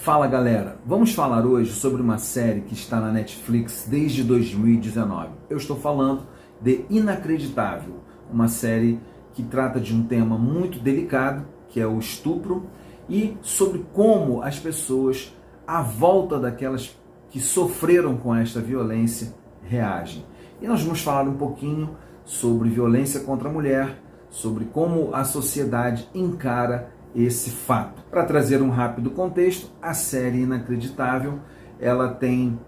Fala galera, vamos falar hoje sobre uma série que está na Netflix desde 2019. Eu estou falando de Inacreditável, uma série que trata de um tema muito delicado, que é o estupro, e sobre como as pessoas à volta daquelas que sofreram com esta violência reagem. E nós vamos falar um pouquinho sobre violência contra a mulher, sobre como a sociedade encara esse fato. Para trazer um rápido contexto, a série Inacreditável, ela tem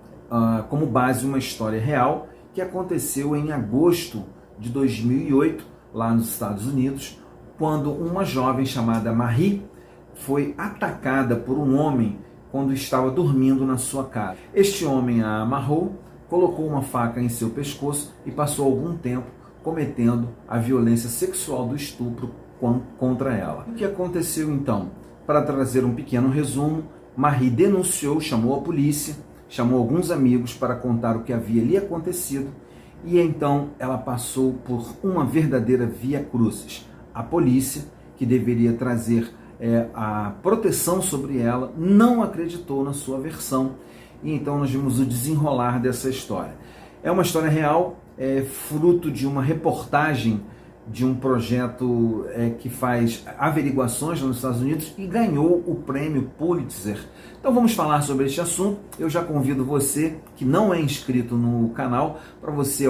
como base uma história real que aconteceu em agosto de 2008, lá nos Estados Unidos, quando uma jovem chamada Marie foi atacada por um homem quando estava dormindo na sua casa. Este homem a amarrou, colocou uma faca em seu pescoço e passou algum tempo cometendo a violência sexual do estupro contra ela. O que aconteceu então? Para trazer um pequeno resumo, Marie denunciou, chamou a polícia, chamou alguns amigos para contar o que havia lhe acontecido e então ela passou por uma verdadeira via crucis. A polícia, que deveria trazer a proteção sobre ela, não acreditou na sua versão e então nós vimos o desenrolar dessa história. É uma história real, fruto de uma reportagem de um projeto que faz averiguações nos Estados Unidos e ganhou o prêmio Pulitzer. Então vamos falar sobre este assunto. Eu já convido você que não é inscrito no canal para você,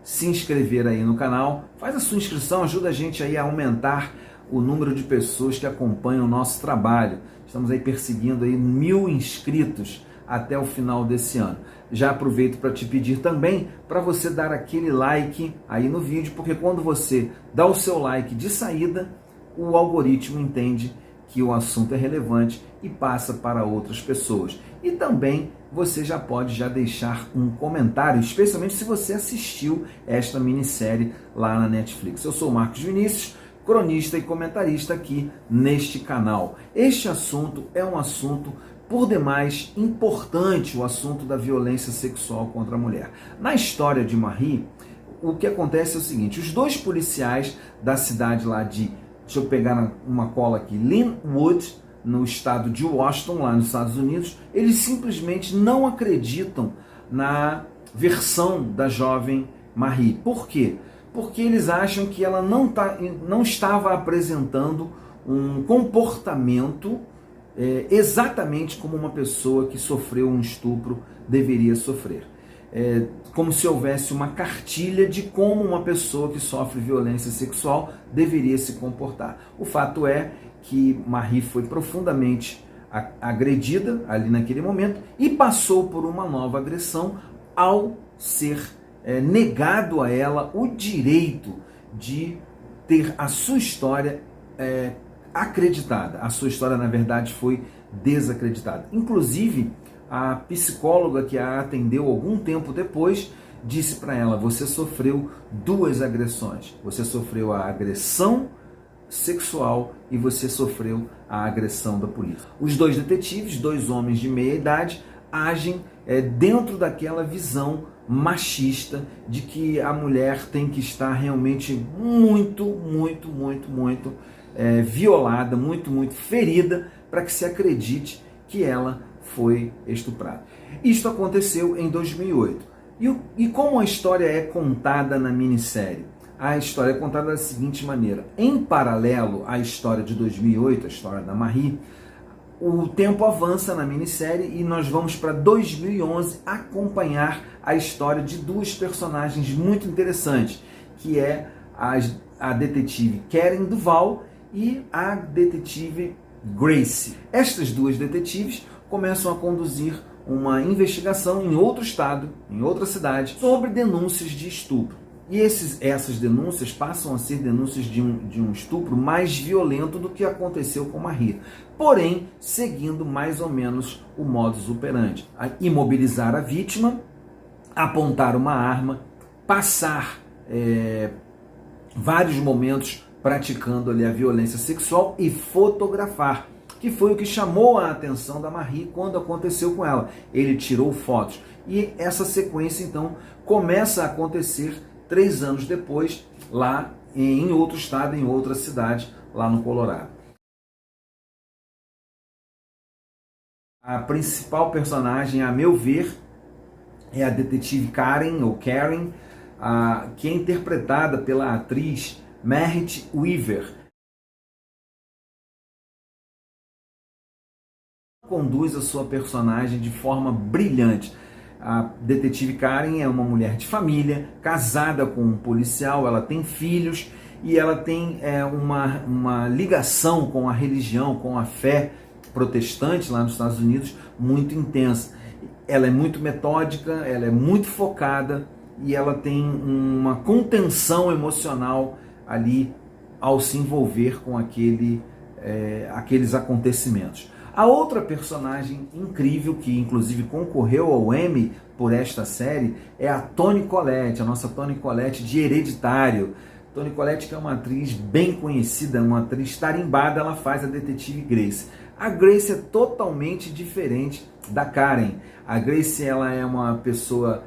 se inscrever aí no canal. Faz a sua inscrição, ajuda a gente aí a aumentar o número de pessoas que acompanham o nosso trabalho. Estamos aí perseguindo aí 1000 inscritos até o final desse ano. Já aproveito para te pedir também para você dar aquele like aí no vídeo, porque quando você dá o seu like de saída, o algoritmo entende que o assunto é relevante e passa para outras pessoas. E também você já pode deixar um comentário, especialmente se você assistiu esta minissérie lá na Netflix. Eu sou o Marcos Vinícius, cronista e comentarista aqui neste canal. Este assunto é um assunto por demais importante, o assunto da violência sexual contra a mulher. Na história de Marie, o que acontece é o seguinte: os dois policiais da cidade lá deixa eu pegar uma cola aqui, Linwood, no estado de Washington, lá nos Estados Unidos, eles simplesmente não acreditam na versão da jovem Marie. Por quê? Porque eles acham que ela não estava apresentando um comportamento exatamente como uma pessoa que sofreu um estupro deveria sofrer. Como se houvesse uma cartilha de como uma pessoa que sofre violência sexual deveria se comportar. O fato é que Marie foi profundamente agredida ali naquele momento e passou por uma nova agressão ao ser negado a ela o direito de ter a sua história acreditada. A sua história, na verdade, foi desacreditada. Inclusive, a psicóloga que a atendeu algum tempo depois disse para ela: você sofreu 2 agressões. Você sofreu a agressão sexual e você sofreu a agressão da polícia. Os 2 detetives, 2 homens de meia idade, agem dentro daquela visão machista de que a mulher tem que estar realmente muito violada, muito ferida para que se acredite que ela foi estuprada. Isto aconteceu em 2008. E como a história é contada na minissérie? A história é contada da seguinte maneira: em paralelo à história de 2008, a história da Marie, o tempo avança na minissérie e nós vamos para 2011 acompanhar a história de 2 personagens muito interessantes, que é a detetive Karen Duval e a detetive Grace. Estas 2 detetives começam a conduzir uma investigação em outro estado, em outra cidade, sobre denúncias de estupro. E essas denúncias passam a ser denúncias de um estupro mais violento do que aconteceu com Marie, porém seguindo mais ou menos o modus operandi: imobilizar a vítima, apontar uma arma, passar vários momentos praticando ali a violência sexual e fotografar, que foi o que chamou a atenção da Marie quando aconteceu com ela. Ele tirou fotos e essa sequência então começa a acontecer 3 anos depois, lá em outro estado, em outra cidade, lá no Colorado. A principal personagem, a meu ver, é a detetive Karen, ou Karen, que é interpretada pela atriz Merritt Wever. Conduz a sua personagem de forma brilhante. A detetive Karen é uma mulher de família, casada com um policial, ela tem filhos e ela tem uma ligação com a religião, com a fé protestante lá nos Estados Unidos muito intensa. Ela é muito metódica, ela é muito focada e ela tem uma contenção emocional ali ao se envolver com aqueles acontecimentos. A outra personagem incrível, que inclusive concorreu ao Emmy por esta série, é a Toni Collette, a nossa Toni Collette de Hereditário. Toni Collette, que é uma atriz bem conhecida, uma atriz tarimbada, ela faz a detetive Grace. A Grace é totalmente diferente da Karen. A Grace, ela é uma pessoa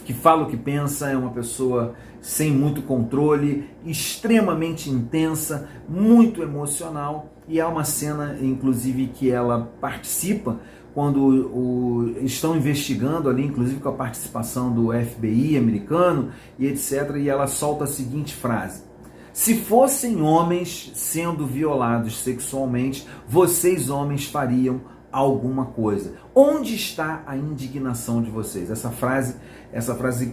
que fala o que pensa, é uma pessoa sem muito controle, extremamente intensa, muito emocional, e há uma cena, inclusive, que ela participa quando estão investigando ali, inclusive com a participação do FBI americano e etc, e ela solta a seguinte frase: se fossem homens sendo violados sexualmente, vocês homens fariam alguma coisa. Onde está a indignação de vocês? Essa frase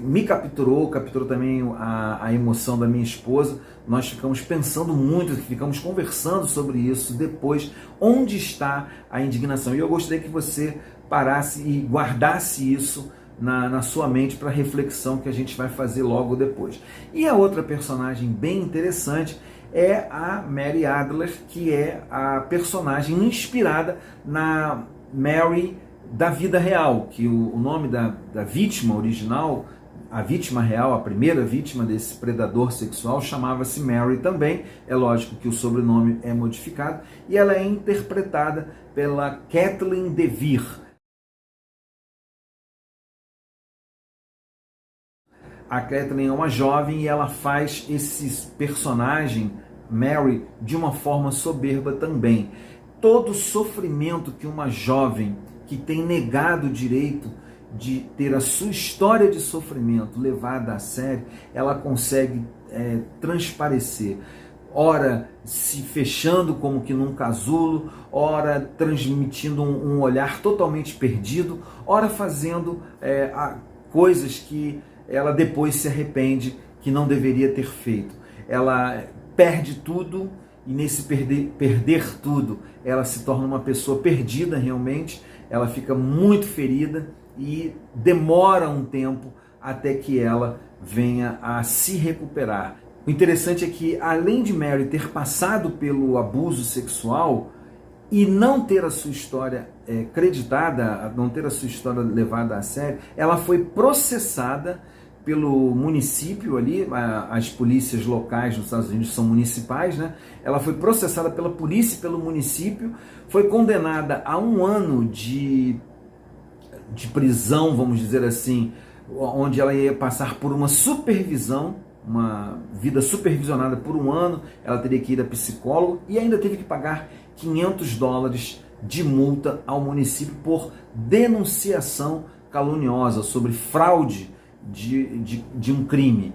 me capturou também a emoção da minha esposa. Nós ficamos pensando muito, ficamos conversando sobre isso depois. Onde está a indignação? E eu gostaria que você parasse e guardasse isso na sua mente para reflexão que a gente vai fazer logo depois. E a outra personagem bem interessante é a Mary Adler, que é a personagem inspirada na Mary da vida real, que o nome da vítima original, a vítima real, a primeira vítima desse predador sexual, chamava-se Mary também. É lógico que o sobrenome é modificado, e ela é interpretada pela Kathleen DeVere. A Kathleen é uma jovem e ela faz esse personagem, Mary, de uma forma soberba também. Todo o sofrimento que uma jovem que tem negado o direito de ter a sua história de sofrimento levada a sério, ela consegue transparecer. Ora se fechando como que num casulo, ora transmitindo um olhar totalmente perdido, ora fazendo coisas que ela depois se arrepende que não deveria ter feito. Ela perde tudo e nesse perder tudo, ela se torna uma pessoa perdida realmente, ela fica muito ferida e demora um tempo até que ela venha a se recuperar. O interessante é que, além de Mary ter passado pelo abuso sexual e não ter a sua história creditada, não ter a sua história levada a sério, ela foi processada pelo município ali, as polícias locais nos Estados Unidos são municipais, né? Ela foi processada pela polícia e pelo município, foi condenada a 1 ano de prisão, vamos dizer assim, onde ela ia passar por uma supervisão, uma vida supervisionada por 1 ano, ela teria que ir a psicólogo e ainda teve que pagar $500 de multa ao município por denunciação caluniosa sobre fraude de um crime.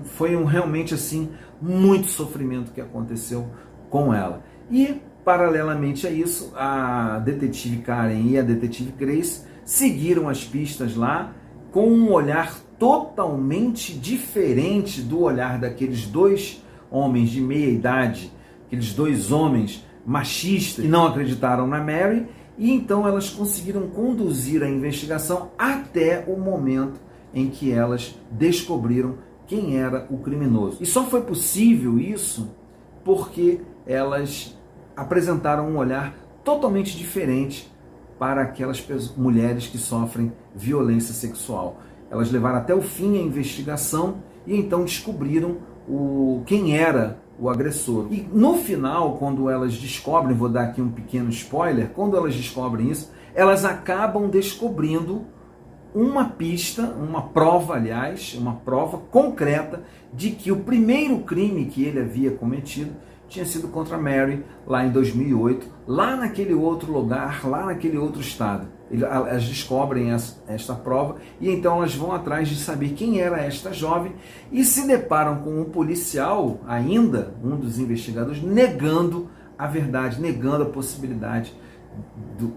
Foi realmente assim muito sofrimento que aconteceu com ela. E paralelamente a isso, a detetive Karen e a detetive Grace seguiram as pistas lá com um olhar totalmente diferente do olhar daqueles 2 homens de meia idade, aqueles 2 homens machistas que não acreditaram na Mary, e então elas conseguiram conduzir a investigação até o momento em que elas descobriram quem era o criminoso. E só foi possível isso porque elas apresentaram um olhar totalmente diferente para aquelas mulheres que sofrem violência sexual. Elas levaram até o fim a investigação e então descobriram quem era o agressor. E no final, quando elas descobrem, vou dar aqui um pequeno spoiler, quando elas descobrem isso, elas acabam descobrindo uma pista, uma prova, aliás, uma prova concreta de que o primeiro crime que ele havia cometido, tinha sido contra a Mary lá em 2008, lá naquele outro lugar, lá naquele outro estado. Elas descobrem esta prova e então elas vão atrás de saber quem era esta jovem e se deparam com um policial, ainda um dos investigadores, negando a verdade, negando a possibilidade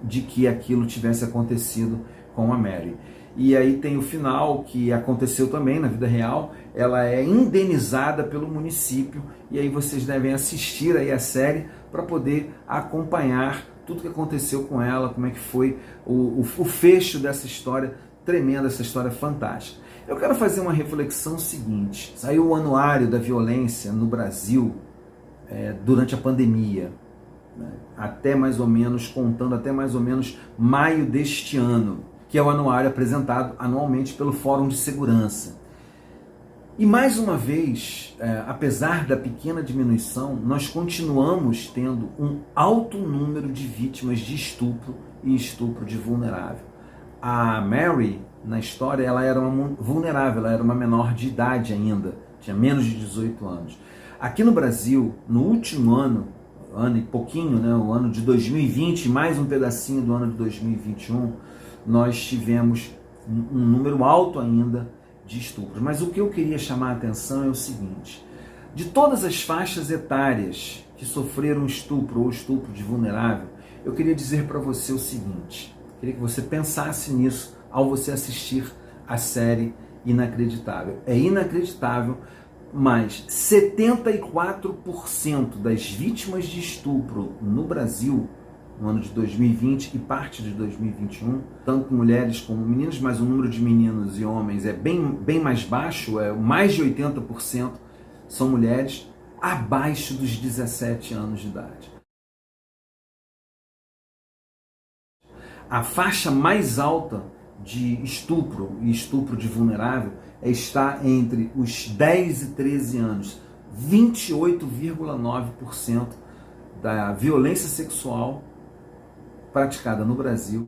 de que aquilo tivesse acontecido com a Mary. E aí tem o final, que aconteceu também na vida real. Ela é indenizada pelo município e aí vocês devem assistir aí a série para poder acompanhar tudo que aconteceu com ela, como é que foi o fecho dessa história tremenda, essa história fantástica. Eu quero fazer uma reflexão seguinte. Saiu o Anuário da Violência no Brasil durante a pandemia, né? Até mais ou menos, contando até mais ou menos maio deste ano, que é o anuário apresentado anualmente pelo Fórum de Segurança. E mais uma vez, apesar da pequena diminuição, nós continuamos tendo um alto número de vítimas de estupro e estupro de vulnerável. A Mary, na história, ela era uma vulnerável, ela era uma menor de idade ainda, tinha menos de 18 anos. Aqui no Brasil, no último ano e pouquinho, né, o ano de 2020, mais um pedacinho do ano de 2021, nós tivemos um número alto ainda de estupros. Mas o que eu queria chamar a atenção é o seguinte: de todas as faixas etárias que sofreram estupro ou estupro de vulnerável, eu queria dizer para você o seguinte, queria que você pensasse nisso ao você assistir a série Inacreditável. É inacreditável, mas 74% das vítimas de estupro no Brasil, no ano de 2020 e parte de 2021, tanto mulheres como meninos, mas o número de meninos e homens é bem mais baixo, mais de 80% são mulheres abaixo dos 17 anos de idade. A faixa mais alta de estupro e estupro de vulnerável está entre os 10 e 13 anos. 28,9% da violência sexual praticada no Brasil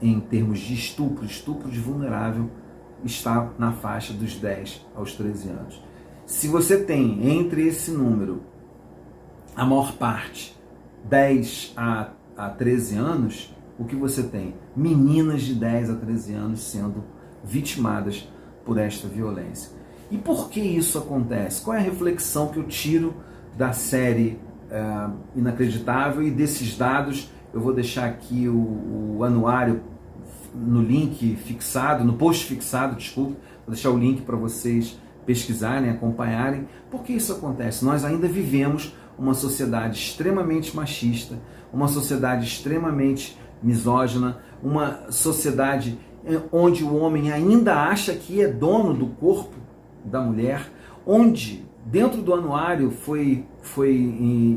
em termos de estupro de vulnerável, está na faixa dos 10 aos 13 anos. Se você tem entre esse número, a maior parte, 10 a 13 anos, o que você tem? Meninas de 10 a 13 anos sendo vitimadas por esta violência. E por que isso acontece? Qual é a reflexão que eu tiro da série Inacreditável e desses dados? Eu vou deixar aqui o anuário no link fixado, no post fixado, desculpe, vou deixar o link para vocês pesquisarem, acompanharem. Por que isso acontece? Nós ainda vivemos uma sociedade extremamente machista, uma sociedade extremamente misógina, uma sociedade onde o homem ainda acha que é dono do corpo da mulher, onde dentro do anuário foi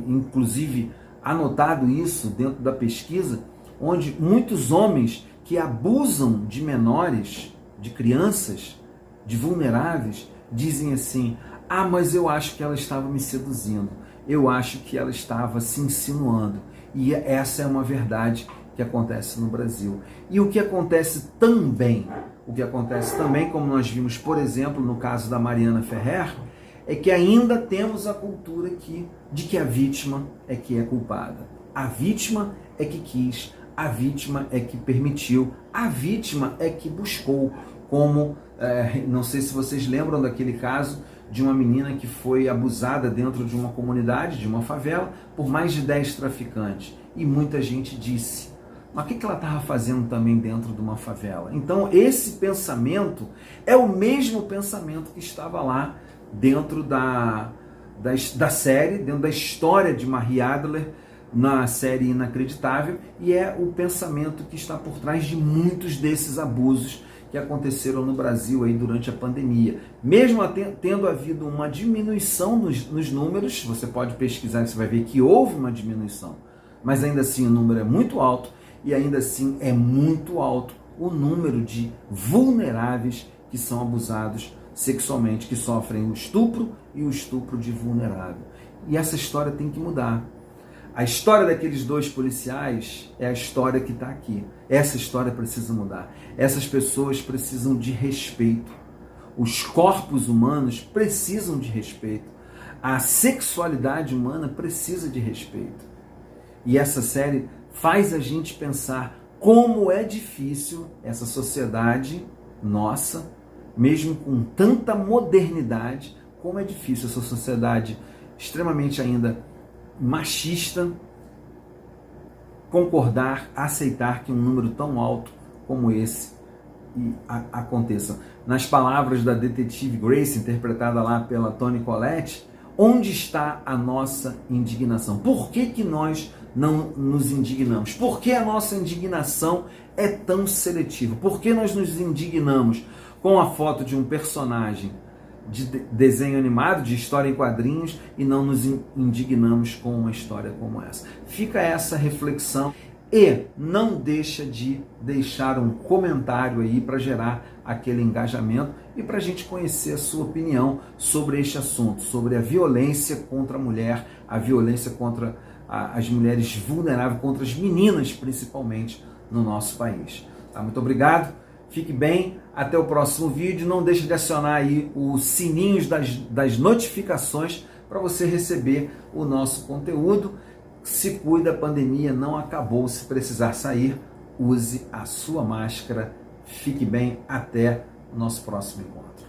inclusive anotado isso dentro da pesquisa, onde muitos homens que abusam de menores, de crianças, de vulneráveis, dizem assim: ah, mas eu acho que ela estava me seduzindo, eu acho que ela estava se insinuando. E essa é uma verdade que acontece no Brasil. E o que acontece também, como nós vimos, por exemplo, no caso da Mariana Ferrer, é que ainda temos a cultura de que a vítima é que é culpada. A vítima é que quis, a vítima é que permitiu, a vítima é que buscou. Como, não sei se vocês lembram daquele caso de uma menina que foi abusada dentro de uma comunidade, de uma favela, por mais de 10 traficantes. E muita gente disse: mas o que ela estava fazendo também dentro de uma favela? Então esse pensamento é o mesmo pensamento que estava lá dentro da série, dentro da história de Marie Adler, na série Inacreditável, e é o pensamento que está por trás de muitos desses abusos que aconteceram no Brasil aí durante a pandemia. Mesmo tendo havido uma diminuição nos números, você pode pesquisar e você vai ver que houve uma diminuição, mas ainda assim o número é muito alto, e ainda assim é muito alto o número de vulneráveis que são abusados sexualmente, que sofrem o estupro e o estupro de vulnerável. E essa história tem que mudar. A história daqueles dois policiais é a história que está aqui. Essa história precisa mudar. Essas pessoas precisam de respeito. Os corpos humanos precisam de respeito. A sexualidade humana precisa de respeito. E essa série faz a gente pensar como é difícil essa sociedade nossa, mesmo com tanta modernidade, como é difícil essa sociedade extremamente ainda machista concordar, aceitar que um número tão alto como esse aconteça. Nas palavras da detetive Grace, interpretada lá pela Toni Collette, onde está a nossa indignação? Por que nós não nos indignamos? Por que a nossa indignação é tão seletiva? Por que nós nos indignamos com a foto de um personagem de desenho animado, de história em quadrinhos, e não nos indignamos com uma história como essa? Fica essa reflexão e não deixa de deixar um comentário aí para gerar aquele engajamento e para a gente conhecer a sua opinião sobre este assunto, sobre a violência contra a mulher, a violência contra as mulheres vulneráveis, contra as meninas principalmente no nosso país. Tá? Muito obrigado, fique bem, até o próximo vídeo. Não deixe de acionar aí os sininhos das notificações para você receber o nosso conteúdo. Se cuida, a pandemia não acabou. Se precisar sair, use a sua máscara. Fique bem, até o nosso próximo encontro.